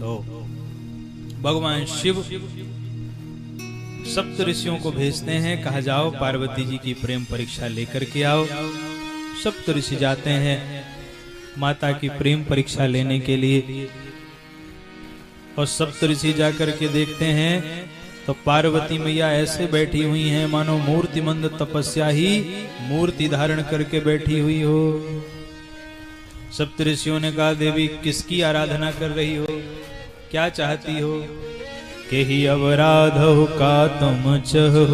तो भगवान शिव सप्त ऋषियों को भेजते हैं, कहा जाओ पार्वती जी की प्रेम परीक्षा लेकर के आओ। सप्त ऋषि जाते हैं माता की प्रेम परीक्षा लेने के लिए, और सप्त ऋषि जाकर के देखते हैं तो पार्वती मैया ऐसे बैठी हुई हैं मानो मूर्तिमंद तपस्या ही मूर्ति धारण करके बैठी हुई हो। सप्त ऋषियों ने कहा, देवी किसकी आराधना कर रही हो, क्या चाहती हो? के ही अवराधो का तुम चहो,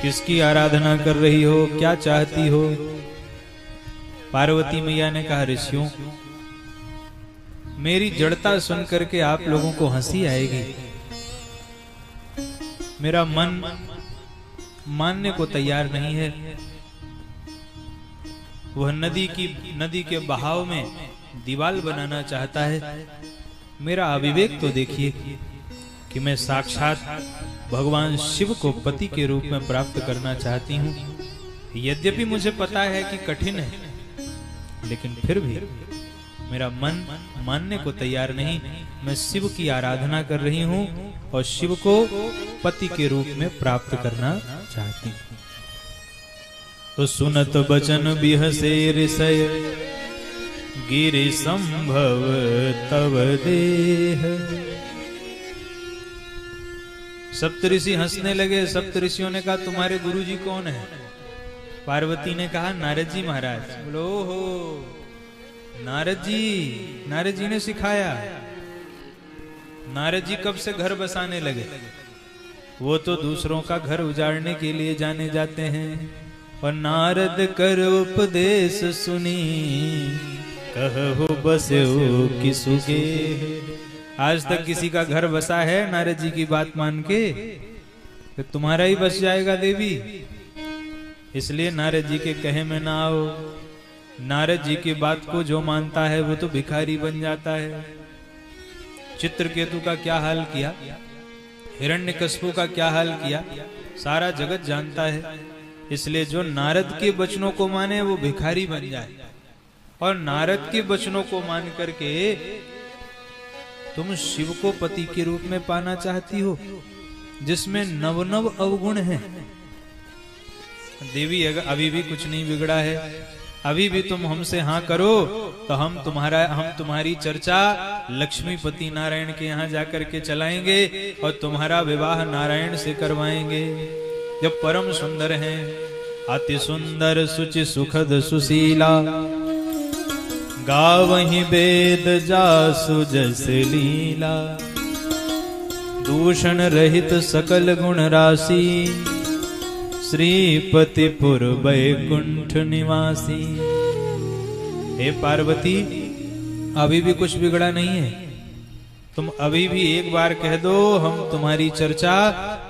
किसकी आराधना कर रही हो, क्या चाहती हो? पार्वती मैया ने कहा, ऋषियों मेरी जड़ता सुन करके आप लोगों को हंसी आएगी, मेरा मन मानने को तैयार नहीं है। वह नदी के बहाव में दीवार बनाना चाहता है। मेरा अविवेक तो देखिए कि मैं साक्षात भगवान शिव को पति के रूप में प्राप्त करना चाहती हूँ। यद्यपि मुझे पता है कि कठिन है, लेकिन फिर भी मेरा मन मानने को तैयार नहीं। मैं शिव की आराधना कर रही हूँ और शिव को पति के रूप में प्राप्त करना चाहती हूँ। तो सुनत बचन बिहसे ऋषय, गिरि संभव तव देह। सप्तऋषि हंसने लगे। सप्तऋषियों ने कहा, तुम्हारे गुरुजी कौन है? पार्वती ने कहा, नारद जी महाराज। बोलो हो, नारद जी ने सिखाया। नारद जी कब से घर बसाने लगे? वो तो दूसरों का घर उजाड़ने के लिए जाने जाते हैं। और नारद कर उपदेश सुनी, कहो बसो किसुगे। आज तक किसी का घर बसा है नारद जी की बात मान के? तो तुम्हारा ही बस जाएगा देवी। इसलिए नारद जी के कहे में ना आओ। नारद जी की बात को जो मानता है वो तो भिखारी बन जाता है। चित्रकेतु का क्या हाल किया, हिरण्यकश्यप का क्या हाल किया, सारा जगत जानता है। इसलिए जो नारद के वचनों को माने वो भिखारी बन जाए। और नारद के वचनों को मान करके तुम शिव को पति के रूप में पाना चाहती हो, जिसमें नव नव अवगुण हैं। देवी अभी भी कुछ नहीं बिगड़ा है। अभी भी तुम हमसे हाँ करो तो हम तुम्हारी चर्चा लक्ष्मीपति नारायण के यहाँ जाकर के चलाएंगे और तुम्हारा विवाह नारायण से करवाएंगे, जो परम सुंदर हैं। अति सुंदर सुचि सुखद सुशीला, गावहि वेद जासु जस लीला। दूषण रहित सकल गुण राशि, श्रीपति पुर वैकुंठ निवासी। हे पार्वती, अभी भी कुछ बिगड़ा नहीं है। तुम अभी भी एक बार कह दो, हम तुम्हारी चर्चा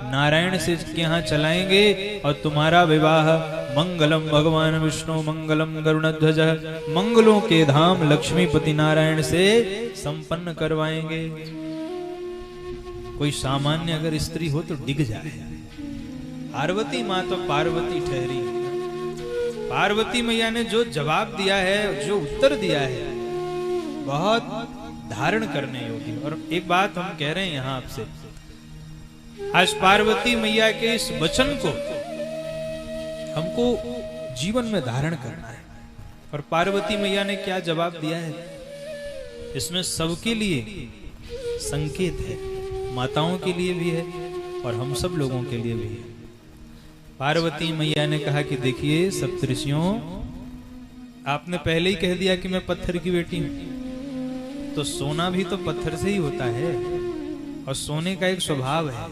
नारायण से के यहाँ चलाएंगे और तुम्हारा विवाह मंगलम भगवान विष्णु मंगलम गरुड़ध्वज, मंगलों के धाम लक्ष्मीपति नारायण से संपन्न करवाएंगे। कोई सामान्य अगर स्त्री हो तो डिग जाए। पार्वती माँ तो पार्वती ठहरी। पार्वती मैया ने जो जवाब दिया है, जो उत्तर दिया है, बहुत धारण करने योग्य। और एक बात हम कह रहे हैं यहाँ आपसे, आज पार्वती मैया के इस वचन को हमको जीवन में धारण करना है। और पार्वती मैया ने क्या जवाब दिया है, इसमें सबके लिए संकेत है, माताओं के लिए भी है और हम सब लोगों के लिए भी है। पार्वती मैया ने कहा कि देखिए सप्तऋषियों, आपने पहले ही कह दिया कि मैं पत्थर की बेटी हूं, तो सोना भी तो पत्थर से ही होता है। और सोने का एक स्वभाव है,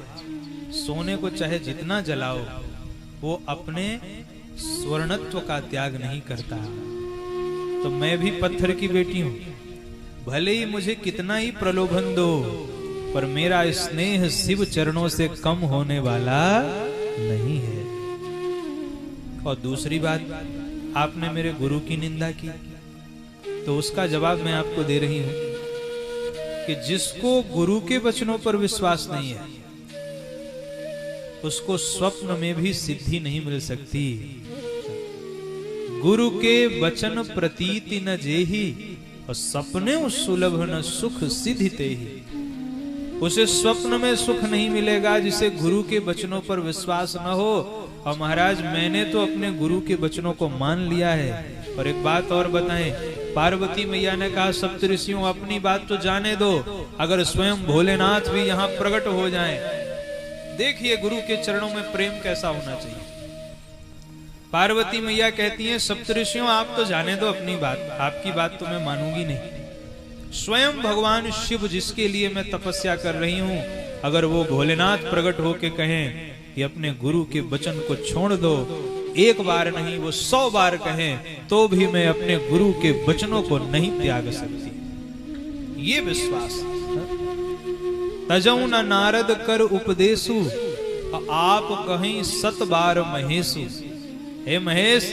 सोने को चाहे जितना जलाओ वो अपने स्वर्णत्व का त्याग नहीं करता। तो मैं भी पत्थर की बेटी हूं, भले ही मुझे कितना ही प्रलोभन दो, पर मेरा स्नेह शिव चरणों से कम होने वाला नहीं है। और दूसरी बात, आपने मेरे गुरु की निंदा की, तो उसका जवाब मैं आपको दे रही हूं कि जिसको गुरु के वचनों पर विश्वास नहीं है, उसको स्वप्न में भी सिद्धि नहीं मिल सकती। गुरु के वचन प्रतीति न जेहि, और सपने सुलभ न सुख सिद्धिते ही, उसे स्वप्न में सुख नहीं मिलेगा जिसे गुरु के वचनों पर विश्वास न हो। और महाराज मैंने तो अपने गुरु के वचनों को मान लिया है। और एक बात और बताएं, पार्वती मैया ने कहा सप्तऋषियों अपनी बात तो जाने दो, अगर स्वयं भोलेनाथ भी यहाँ प्रकट हो जाएं, देखिए गुरु के चरणों में प्रेम कैसा होना चाहिए। पार्वती मैया कहती हैं सप्तऋषियों आप तो जाने दो अपनी बात, आपकी बात तो मैं मानूंगी नहीं। स्वयं भगवान शिव जिसके लिए मैं तपस्या कर रही हूं, अगर वो भोलेनाथ प्रकट होके कहें कि अपने गुरु के वचन को छोड़ दो, एक बार नहीं वो 100 बार कहें, तो भी मैं अपने गुरु के वचनों को नहीं त्याग सकती। ये विश्वास तजऊ न नारद कर उपदेशु, आप कहीं 7 बार महेशु। हे महेश,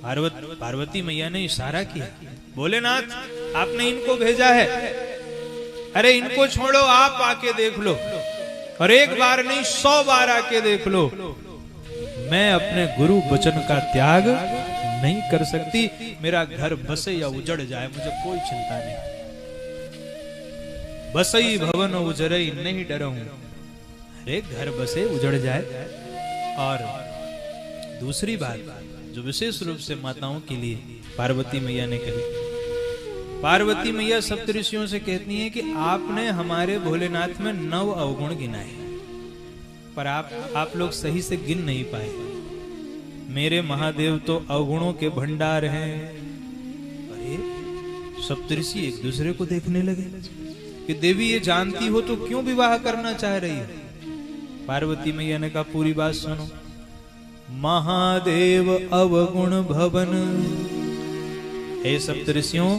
पार्वती मैया ने इशारा किया, भोलेनाथ आपने इनको भेजा है, अरे इनको छोड़ो आप आके देख लो, और एक बार नहीं 100 बार आके देख लो, मैं अपने गुरु वचन का त्याग नहीं कर सकती। मेरा घर बसे या उजड़ जाए मुझे कोई चिंता नहीं, बसई भवन उजरई नहीं डरूं। अरे घर बसे उजड़ जाए। और दूसरी बात जो विशेष रूप से माताओं के लिए पार्वती मैया ने कही, पार्वती मैया सप्तऋषियों से कहती हैं कि आपने हमारे भोलेनाथ में 9 अवगुण गिनाए, पर आप लोग सही से गिन नहीं पाए। मेरे महादेव तो अवगुणों के भंडार हैं। अरे सप्तऋषि एक दूसरे को देखने लगे कि देवी ये जानती हो तो क्यों विवाह करना चाह रही है। पार्वती मैया ने कहा पूरी बात सुनो। महादेव अवगुण भवन, हे सप्तऋषियों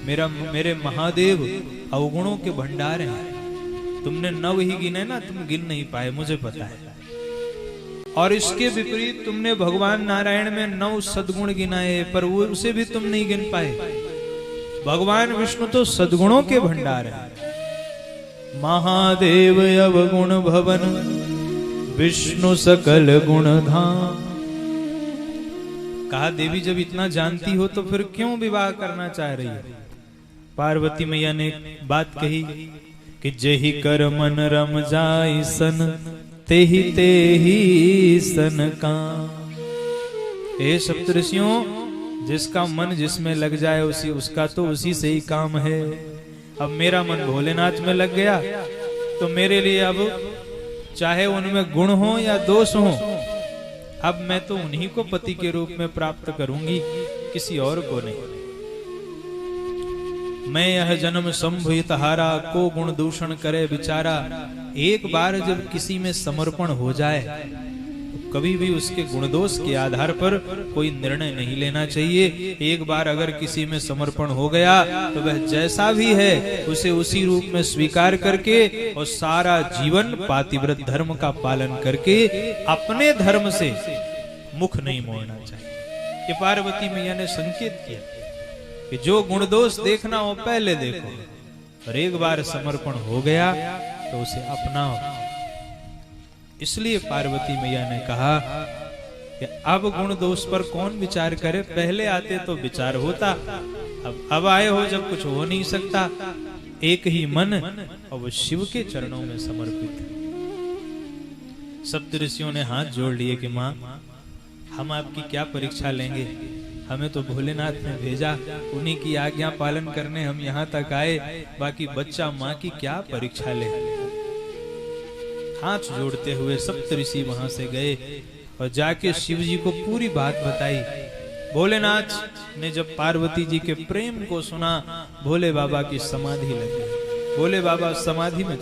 मेरे महादेव अवगुणों के भंडार हैं। तुमने 9 ही गिने ना, तुम गिन नहीं पाए, मुझे पता है। और इसके विपरीत तुमने भगवान नारायण में 9 सद्गुण गिनाए, पर वो उसे भी तुम नहीं गिन पाए। भगवान विष्णु तो सद्गुणों के भंडार है। महादेव अवगुण भवन, विष्णु सकल गुण धाम। कहा देवी जब इतना जानती हो तो फिर क्यों विवाह करना चाह रही है। पार्वती मैया ने बात कही कि जेहि कर मन रम जाई सन, तेहि तेहि सन का। हे सप्तऋषियों, जिसका मन जिसमें लग जाए उसका तो उसी से ही काम है। अब मेरा मन भोलेनाथ में लग गया तो मेरे लिए अब चाहे उनमें गुण हो या दोष हो, अब मैं तो उन्हीं को पति के रूप में प्राप्त करूंगी, किसी और को नहीं। मैं यह जन्म संभुत हारा, को गुण दूषण करे विचारा। एक बार जब किसी में समर्पण हो जाए तो कभी भी उसके गुण दोष के आधार पर कोई निर्णय नहीं लेना चाहिए। एक बार अगर किसी में समर्पण हो गया तो वह जैसा भी है उसे उसी रूप में स्वीकार करके और सारा जीवन पातिव्रत धर्म का पालन करके अपने धर्म से मुख नहीं मोड़ना चाहिए। ये पार्वती मैया ने संकेत किया कि जो गुण दोष देखना हो पहले देखो, और एक बार समर्पण हो गया तो उसे अपनाओ। इसलिए पार्वती मैया ने कहा कि अब गुण दोष पर कौन विचार करे, पहले आते तो विचार होता, अब आए हो जब कुछ हो नहीं सकता। एक ही मन और वो शिव के चरणों में समर्पित। सप्तऋषियों ने हाथ जोड़ लिए कि माँ हम आपकी क्या परीक्षा लेंगे, हमें तो भोलेनाथ ने भेजा, उन्हीं की आज्ञा पालन करने हम यहाँ तक आए, बाकी बच्चा माँ की क्या परीक्षा ले। हाथ जोड़ते हुए सप्तऋषि वहां से गए और जाके शिव जी को पूरी बात बताई। भोलेनाथ ने जब पार्वती जी के प्रेम को सुना, भोले बाबा की समाधि लगी। भोले बाबा समाधि में